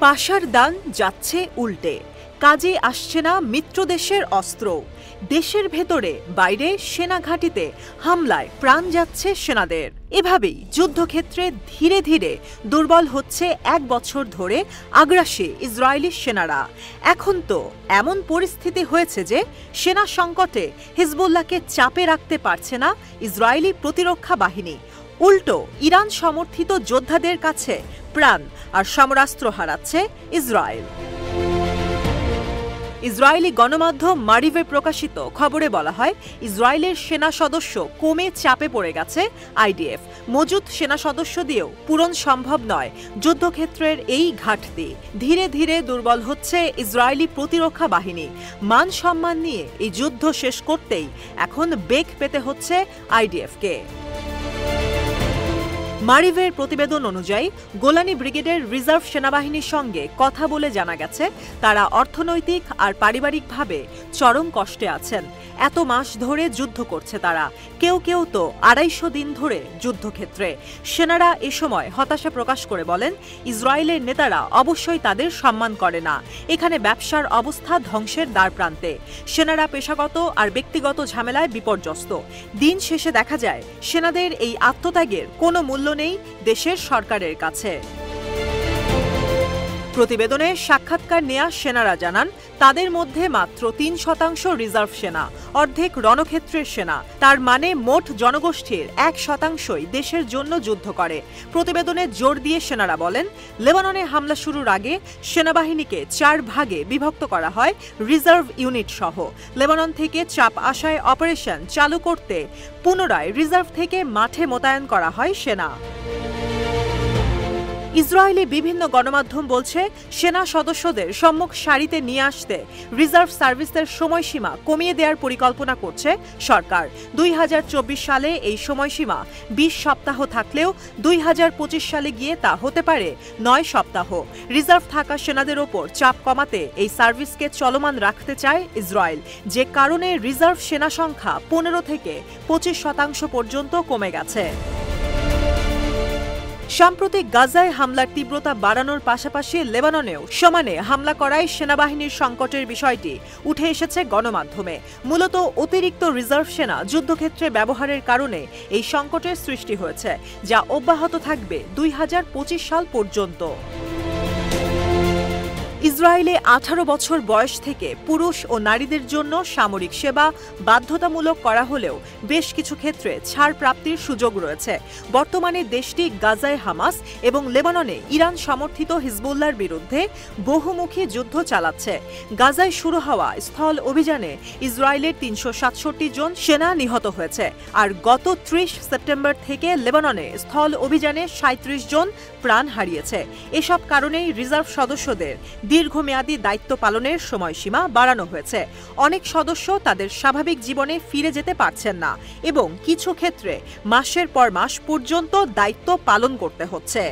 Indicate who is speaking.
Speaker 1: পাশার দান যাচ্ছে উল্টে, কাজে আসছে না মিত্র দেশের অস্ত্র। দেশের ভেতরে বাইরে সেনা ঘাঁটিতে হামলায় প্রাণ যাচ্ছে সেনাদের। এভাবেই যুদ্ধক্ষেত্রে ধীরে ধীরে দুর্বল হচ্ছে এক বছর ধরে আগ্রাসী ইসরায়েলি সেনারা। এখন তো এমন পরিস্থিতি হয়েছে যে সেনা সংকটে হিজবুল্লাহকে চাপে রাখতে পারছে না ইসরায়েলি প্রতিরক্ষা বাহিনী। উল্টো ইরান সমর্থিত যোদ্ধাদের কাছে প্রাণ আর সমরাস্ত্র হারাচ্ছে ইসরায়েল। ইসরায়েলি গণমাধ্যম মারিভে প্রকাশিত খবরে বলা হয়, ইসরায়েলের সেনা সদস্য কমে চাপে পড়ে গেছে আইডিএফ। মজুদ সেনা সদস্য দিয়েও পূরণ সম্ভব নয় যুদ্ধক্ষেত্রের এই ঘাটতি। ধীরে ধীরে দুর্বল হচ্ছে ইসরায়েলি প্রতিরক্ষা বাহিনী। মান সম্মান নিয়ে এই যুদ্ধ শেষ করতেই এখন বেগ পেতে হচ্ছে আইডিএফকে। মারিভের প্রতিবেদন অনুযায়ী গোলানি ব্রিগেডের রিজার্ভ সেনাবাহিনীর সঙ্গে কথা বলে জানা গেছে তারা অর্থনৈতিক আর পারিবারিকভাবে চরম কষ্টে আছেন। এত মাস ধরে যুদ্ধ করছে তারা, কেউ কেউ তো 250 দিন ধরে যুদ্ধক্ষেত্রে। সেনারা এ সময় হতাশা প্রকাশ করে বলেন, ইসরায়েলের নেতারা অবশ্যই তাদের সম্মান করে না। এখানে ব্যবসার অবস্থা ধ্বংসের দ্বারপ্রান্তে। সেনারা পেশাগত আর ব্যক্তিগত ঝামেলায় বিপর্যস্ত। দিন শেষে দেখা যায় সেনাদের এই আত্মত্যাগের কোনো মূল্য নেই দেশের সরকারের কাছে। প্রতিবেদনে সাক্ষাৎকার নেয়া সেনারা জানান, তাদের মধ্যে মাত্র 3% রিজার্ভ সেনা, অর্ধেক রণক্ষেত্রের সেনা। তার মানে মোট জনগোষ্ঠীর 1%ই দেশের জন্য যুদ্ধ করে। প্রতিবেদনে জোর দিয়ে সেনারা বলেন, লেবাননে হামলা শুরুর আগে সেনাবাহিনীকে 4 ভাগে বিভক্ত করা হয় রিজার্ভ ইউনিট সহ। লেবানন থেকে চাপ আসায় অপারেশন চালু করতে পুনরায় রিজার্ভ থেকে মাঠে মোতায়েন করা হয় সেনা। ইসরায়েলি বিভিন্ন গণমাধ্যম বলছে, সেনা সদস্যদের সম্মুখ সারিতে নিয়ে আসতে রিজার্ভ সার্ভিসের সময়সীমা কমিয়ে দেওয়ার পরিকল্পনা করছে সরকার। 2024 সালে এই সময়সীমা 20 সপ্তাহ থাকলেও 2025 সালে গিয়ে তা হতে পারে 9 সপ্তাহ। রিজার্ভ থাকা সেনাদের ওপর চাপ কমাতে এই সার্ভিসকে চলমান রাখতে চায় ইসরায়েল, যে কারণে রিজার্ভ সেনা সংখ্যা 15 থেকে 25% পর্যন্ত কমে গেছে। সাম্প্রতিক গাজায় হামলার তীব্রতা বাড়ানোর পাশাপাশি লেবাননেও সমানে হামলা করায় সেনাবাহিনীর সংকটের বিষয়টি উঠে এসেছে গণমাধ্যমে। মূলত অতিরিক্ত রিজার্ভ সেনা যুদ্ধক্ষেত্রে ব্যবহারের কারণে এই সংকটের সৃষ্টি হয়েছে, যা অব্যাহত থাকবে 2025 সাল পর্যন্ত। ইসরায়েলে 18 বছর বয়স থেকে পুরুষ ও নারীদের জন্য সামরিক সেবা বাধ্যতামূলক করা হলেও বেশ কিছু ক্ষেত্রে ছাড় প্রাপ্তির সুযোগ রয়েছে। বর্তমানে দেশটি গাজায় হামাস এবং লেবাননে ইরান সমর্থিত হিজবুল্লাহর বিরুদ্ধে বহুমুখী যুদ্ধ চালাচ্ছে। গাজায় শুরু হওয়া স্থল অভিযানে ইসরায়েলের 367 জন সেনা নিহত হয়েছে, আর গত 30 সেপ্টেম্বর থেকে লেবাননে স্থল অভিযানে 37 জন প্রাণ হারিয়েছে। এসব কারণেই রিজার্ভ সদস্যদের দীর্ঘমেয়াদী দায়িত্ব পালনের সময়সীমা বাড়ানো হয়েছে। অনেক সদস্য তাদের স্বাভাবিক জীবনে ফিরে যেতে পারছেন না এবং কিছু ক্ষেত্রে মাসের পর মাস পর্যন্ত দায়িত্ব পালন করতে হচ্ছে।